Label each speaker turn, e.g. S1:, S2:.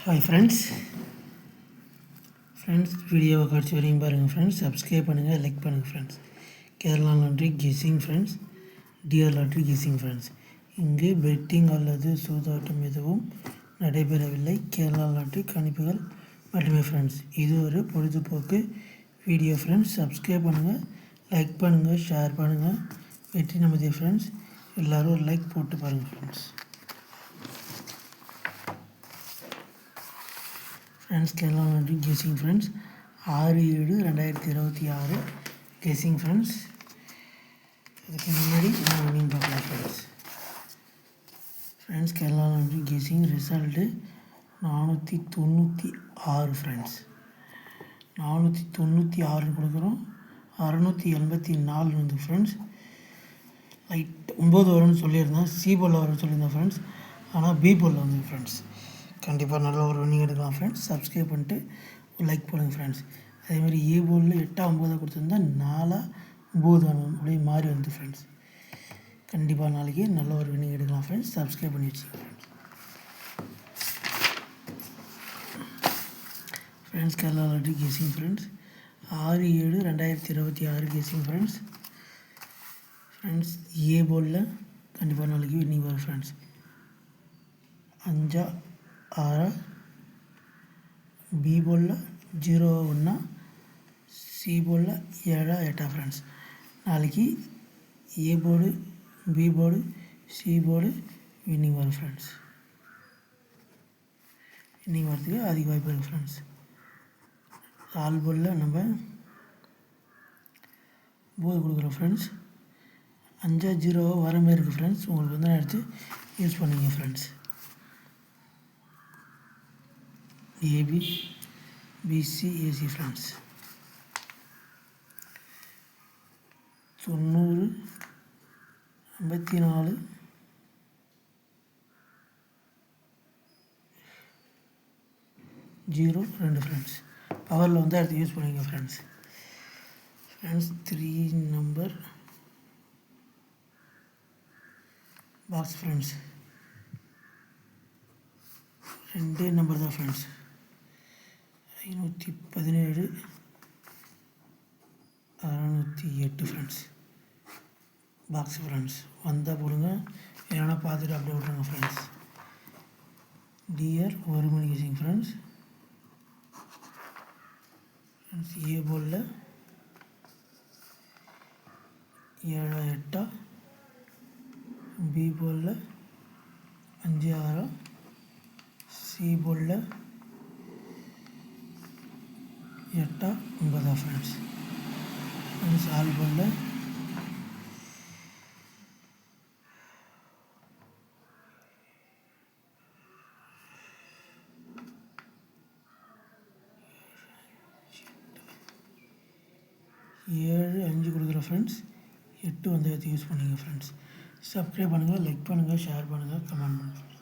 S1: Hi friends, வீடியோவை கடைசி வரையும் பாருங்கள் ஃப்ரெண்ட்ஸ். சப்ஸ்கிரைப் பண்ணுங்கள், லைக் பண்ணுங்கள் friends. Kerala lottery guessing friends, TR lottery guessing friends. இங்கு பெட்டிங் அல்லது சூதாட்டம் எதுவும் நடைபெறவில்லை. கேரளா லாட்ரி கணிப்புகள் மட்டுமே ஃப்ரெண்ட்ஸ். இது ஒரு பொழுதுபோக்கு வீடியோ ஃப்ரெண்ட்ஸ். சப்ஸ்கிரைப் பண்ணுங்கள், லைக் பண்ணுங்கள், ஷேர் பண்ணுங்கள். வெற்றி நமதே ஃப்ரெண்ட்ஸ். எல்லோரும் ஒரு லைக் போட்டு பாருங்கள் friends. Kerala lottery guessing friends 6/7/2026 guessing friends. அதுக்கு முன்னாடி நான் வின்னிங் பார்க்கலாம் friends. Kerala lottery guessing result 496 friends. 496 கொடுக்குறோம். 684 வந்து ஃப்ரெண்ட்ஸ். லைட் 9 வரும்னு சொல்லியிருந்தேன். சி போலில் வரும்னு சொல்லியிருந்தேன் ஃப்ரெண்ட்ஸ். ஆனால் பி போலில் வந்து ஃப்ரெண்ட்ஸ். கண்டிப்பாக நல்ல ஒரு வின்னிங் எடுக்கலாம் ஃப்ரெண்ட்ஸ். சப்ஸ்கிரைப் பண்ணிட்டு ஒரு லைக் போடுங்க ஃப்ரெண்ட்ஸ். அதேமாதிரி ஏ போலில் 8-9 கொடுத்துருந்தா 4-9 அப்படியே மாறி வந்து ஃப்ரெண்ட்ஸ். கண்டிப்பாக நாளைக்கு நல்ல ஒரு வின்னிங் எடுக்கலாம் ஃப்ரெண்ட்ஸ். சப்ஸ்கிரைப் பண்ணி வச்சுக்கோங்க friends. Kerala lottery guessing friends 6/7/2026 guessing friends. A போலில் கண்டிப்பாக நாளைக்கு வின்னிங் வரும் ஃப்ரெண்ட்ஸ். 5-6, பி போலில் 0-1, சி போலில் 7-8 ஃப்ரெண்ட்ஸ். நாளைக்கு A board, B board, C board winning வரும் ஃப்ரெண்ட்ஸ். வின்னிங் வரதுக்கு அதிக வாய்ப்பு இருக்குது ஃப்ரெண்ட்ஸ். ஆல் போர்டில் நம்ம 9 கொடுக்குறோம் ஃப்ரெண்ட்ஸ். 5-0 வர மாதிரி இருக்குது ஃப்ரெண்ட்ஸ். உங்களுக்கு வந்து எடுத்து யூஸ் பண்ணிங்க friends. AB, BC, AC friends. 90, 54, 0-2 friends. பவரில் வந்து அடுத்து யூஸ் பண்ணிங்க friends. 3 number box friends. 2 number தான் ஃப்ரெண்ட்ஸ். 517, 608 ஃப்ரெண்ட்ஸ். Box friends. வந்தால் போடுங்க, ஏன்னா பார்த்துட்டு அப்படியே விட்ருங்க ஃப்ரெண்ட்ஸ். டிஆர் 1 மணி கெஸ்ஸிங் ஃப்ரெண்ட்ஸ். ஏ போலில் 7-8, பி போலில் 5-6, சி போலில் 8-9 ஃப்ரெண்ட்ஸ். ஆல் போலில் 7-5 கொடுக்குற ஃப்ரெண்ட்ஸ். 8 வந்து யூஸ் பண்ணிங்க ஃப்ரெண்ட்ஸ். சப்ஸ்கிரைப் பண்ணுங்கள், லைக் பண்ணுங்கள், ஷேர் பண்ணுங்கள், கமெண்ட் பண்ணுங்கள்.